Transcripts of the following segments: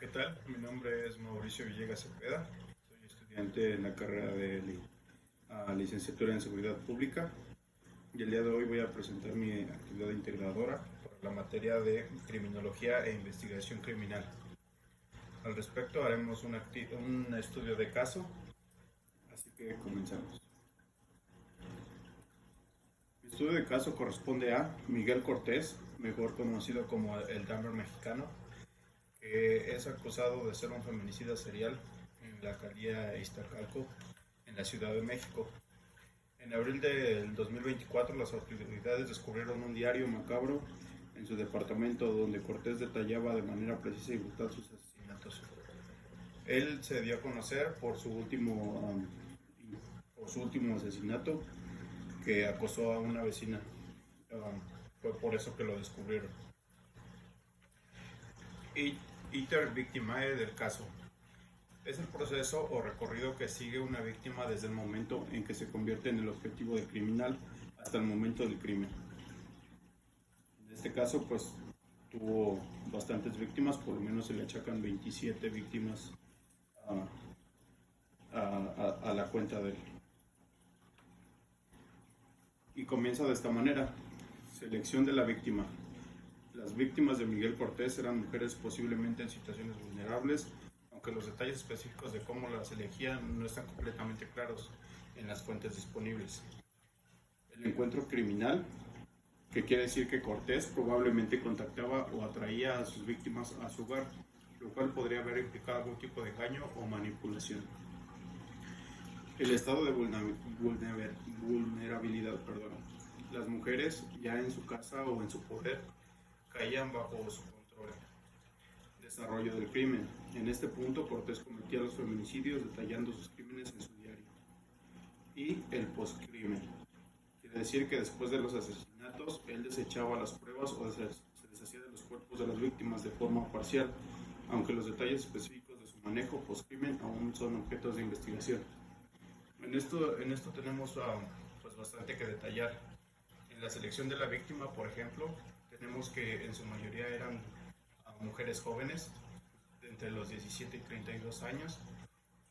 ¿Qué tal? Mi nombre es Mauricio Villegas Cepeda. Soy estudiante en la carrera de licenciatura en Seguridad Pública y el día de hoy voy a presentar mi actividad integradora para la materia de Criminología e Investigación Criminal. Al respecto haremos un estudio de caso, así que comenzamos. Mi estudio de caso corresponde a Miguel Cortés, mejor conocido como el Dahmer mexicano, que es acusado de ser un feminicida serial en la alcaldía Iztacalco, en la Ciudad de México. En abril del 2024, las autoridades descubrieron un diario macabro en su departamento donde Cortés detallaba de manera precisa y brutal sus asesinatos. Él se dio a conocer por su último asesinato, que acosó a una vecina. Fue por eso que lo descubrieron. Iter victimae del caso. Es el proceso o recorrido que sigue una víctima desde el momento en que se convierte en el objetivo del criminal hasta el momento del crimen. En este caso, pues tuvo bastantes víctimas, por lo menos se le achacan 27 víctimas a la cuenta de él. Y comienza de esta manera: selección de la víctima. Las víctimas de Miguel Cortés eran mujeres posiblemente en situaciones vulnerables, aunque los detalles específicos de cómo las elegían no están completamente claros en las fuentes disponibles. El encuentro criminal, que quiere decir que Cortés probablemente contactaba o atraía a sus víctimas a su hogar, lo cual podría haber implicado algún tipo de engaño o manipulación. El estado de vulnerabilidad. Las mujeres, ya en su casa o en su poder, caían bajo su control. Desarrollo del crimen. En este punto, Cortés cometía los feminicidios detallando sus crímenes en su diario. Y el postcrimen. Quiere decir que después de los asesinatos, él desechaba las pruebas o se deshacía de los cuerpos de las víctimas de forma parcial, aunque los detalles específicos de su manejo postcrimen aún son objetos de investigación. En esto tenemos pues bastante que detallar. En la selección de la víctima, por ejemplo, tenemos que en su mayoría eran mujeres jóvenes, de entre los 17 y 32 años,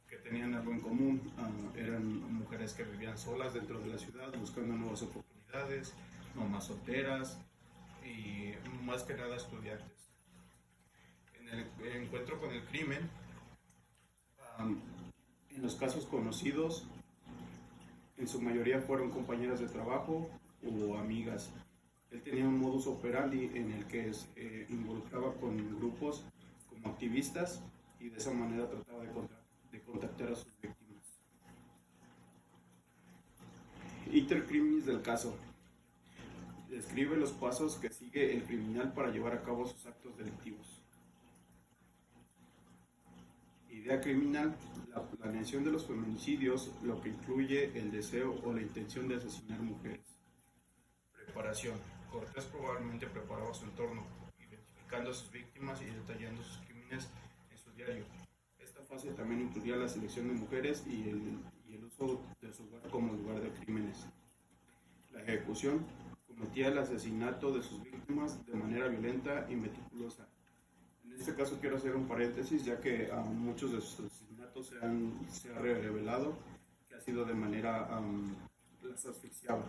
que tenían algo en común. Eran mujeres que vivían solas dentro de la ciudad, buscando nuevas oportunidades, mamás solteras y más que nada estudiantes. En el encuentro con el crimen, en los casos conocidos, en su mayoría fueron compañeras de trabajo o amigas. Él tenía un modus operandi en el que se involucraba con grupos como activistas y de esa manera trataba de contactar a sus víctimas. Iter criminis del caso. Describe los pasos que sigue el criminal para llevar a cabo sus actos delictivos. Idea criminal: la planeación de los feminicidios, lo que incluye el deseo o la intención de asesinar mujeres. Preparación. Cortés probablemente preparaba su entorno, identificando a sus víctimas y detallando sus crímenes en su diario. Esta fase también incluía la selección de mujeres y el uso de su hogar como lugar de crímenes. La ejecución: cometía el asesinato de sus víctimas de manera violenta y meticulosa. En este caso quiero hacer un paréntesis, ya que muchos de sus asesinatos se ha revelado que ha sido de manera las asfixiaba.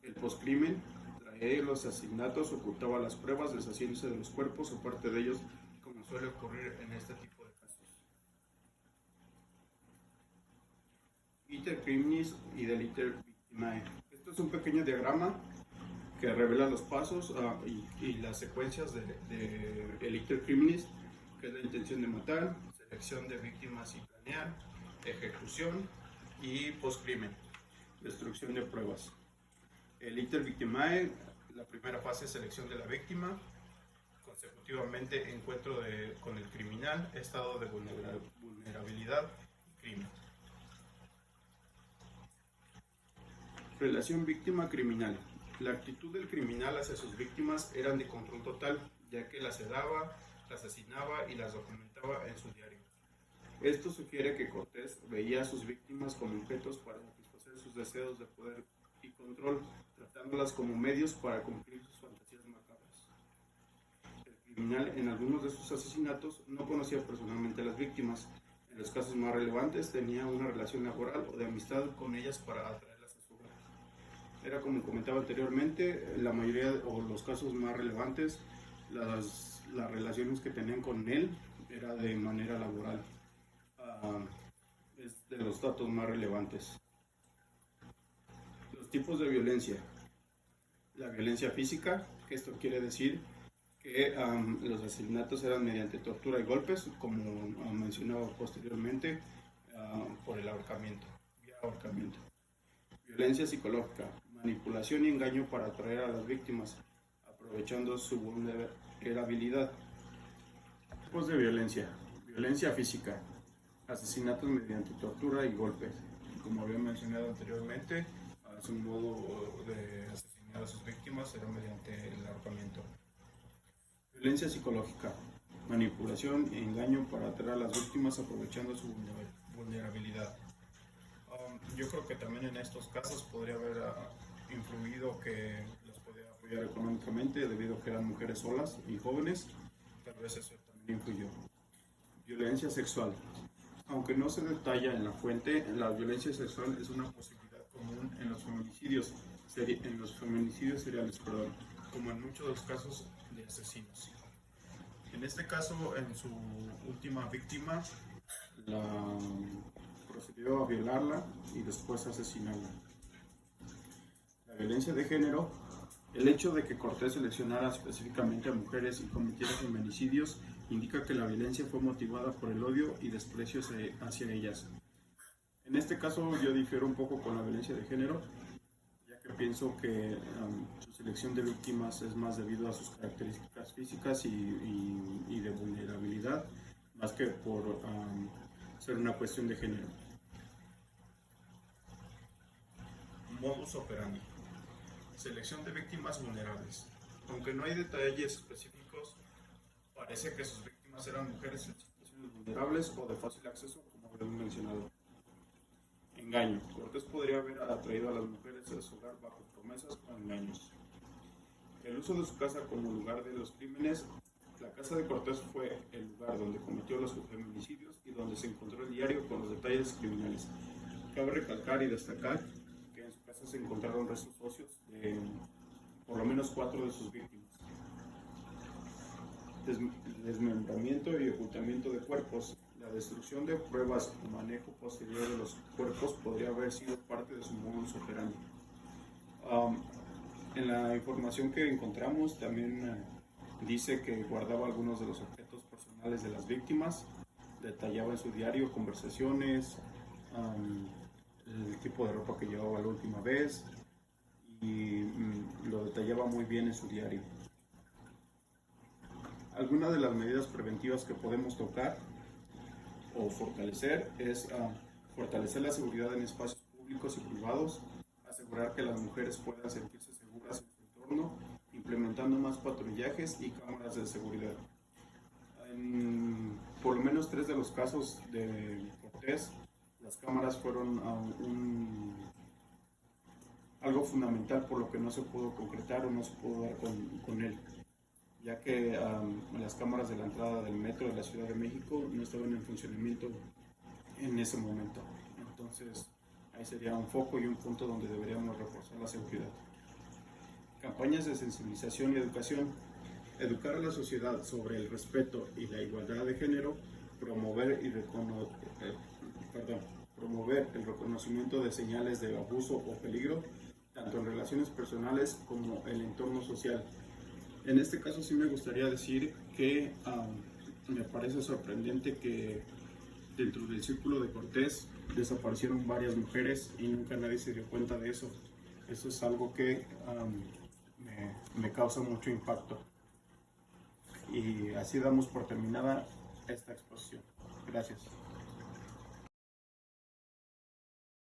El postcrimen: traía los asesinatos, ocultaba las pruebas, deshaciéndose de los cuerpos o parte de ellos, como suele ocurrir en este tipo de casos. Iter criminis y del iter victimae. Esto es un pequeño diagrama que revela los pasos y las secuencias de el iter criminis, que es la intención de matar, selección de víctimas y planear, ejecución y postcrimen, destrucción de pruebas. El iter victimae, la primera fase es selección de la víctima, consecutivamente encuentro con el criminal, estado de vulnerabilidad y crimen. Relación víctima-criminal. La actitud del criminal hacia sus víctimas era de control total, ya que las sedaba, las asesinaba y las documentaba en su diario. Esto sugiere que Cortés veía a sus víctimas como objetos para satisfacer sus deseos de poder y control, tratándolas como medios para cumplir sus fantasías macabras. El criminal en algunos de sus asesinatos no conocía personalmente a las víctimas. En los casos más relevantes tenía una relación laboral o de amistad con ellas para atraerlas a su hogar. Era como comentaba anteriormente, la mayoría o los casos más relevantes, las relaciones que tenían con él era de manera laboral. Es de los datos más relevantes. Los tipos de violencia. La violencia física, esto quiere decir que los asesinatos eran mediante tortura y golpes, como mencionaba posteriormente, por el ahorcamiento, vía ahorcamiento. Violencia psicológica, manipulación y engaño para atraer a las víctimas, aprovechando su vulnerabilidad. Tipos de violencia. Violencia física, asesinatos mediante tortura y golpes. Como había mencionado anteriormente, su modo de asesinar a sus víctimas era mediante el ahorcamiento. Violencia psicológica, manipulación e engaño para atraer a las víctimas aprovechando su vulnerabilidad. Yo creo que también en estos casos podría haber influido que los podía apoyar económicamente debido a que eran mujeres solas y jóvenes. Tal vez eso también influyó. Violencia sexual. Aunque no se detalla en la fuente, la violencia sexual es una posibilidad común en los feminicidios seriales, como en muchos de los casos de asesinos. En este caso, en su última víctima, la procedió a violarla y después asesinarla. La violencia de género. El hecho de que Cortés seleccionara específicamente a mujeres y cometiera feminicidios indica que la violencia fue motivada por el odio y desprecio hacia ellas. En este caso yo difiero un poco con la violencia de género, ya que pienso que su selección de víctimas es más debido a sus características físicas y de vulnerabilidad, más que por ser una cuestión de género. Modus operandi. Selección de víctimas vulnerables. Aunque no hay detalles específicos, parece que sus víctimas eran mujeres en situaciones vulnerables o de fácil acceso, como habíamos mencionado. Engaño. Cortés podría haber atraído a las mujeres a su hogar bajo promesas o engaños. El uso de su casa como lugar de los crímenes. La casa de Cortés fue el lugar donde cometió los feminicidios y donde se encontró el diario con los detalles criminales. Cabe recalcar y destacar que en su casa se encontraron restos óseos de por lo menos 4 de sus víctimas. Desmembramiento y ocultamiento de cuerpos. La destrucción de pruebas o manejo posterior de los cuerpos podría haber sido parte de su modus operandi. En la información que encontramos también dice que guardaba algunos de los objetos personales de las víctimas, detallaba en su diario conversaciones, el tipo de ropa que llevaba la última vez y lo detallaba muy bien en su diario. Algunas de las medidas preventivas que podemos tocar o fortalecer es fortalecer la seguridad en espacios públicos y privados, asegurar que las mujeres puedan sentirse seguras en su entorno, implementando más patrullajes y cámaras de seguridad. En por lo menos 3 de los casos de Cortés, las cámaras fueron algo fundamental por lo que no se pudo concretar o no se pudo dar con él, ya que las cámaras de la entrada del metro de la Ciudad de México no estaban en funcionamiento en ese momento. Entonces, ahí sería un foco y un punto donde deberíamos reforzar la seguridad. Campañas de sensibilización y educación. Educar a la sociedad sobre el respeto y la igualdad de género, promover el reconocimiento de señales de abuso o peligro, tanto en relaciones personales como en el entorno social. En este caso sí me gustaría decir que me parece sorprendente que dentro del círculo de Cortés desaparecieron varias mujeres y nunca nadie se dio cuenta de eso. Eso es algo que me causa mucho impacto. Y así damos por terminada esta exposición. Gracias.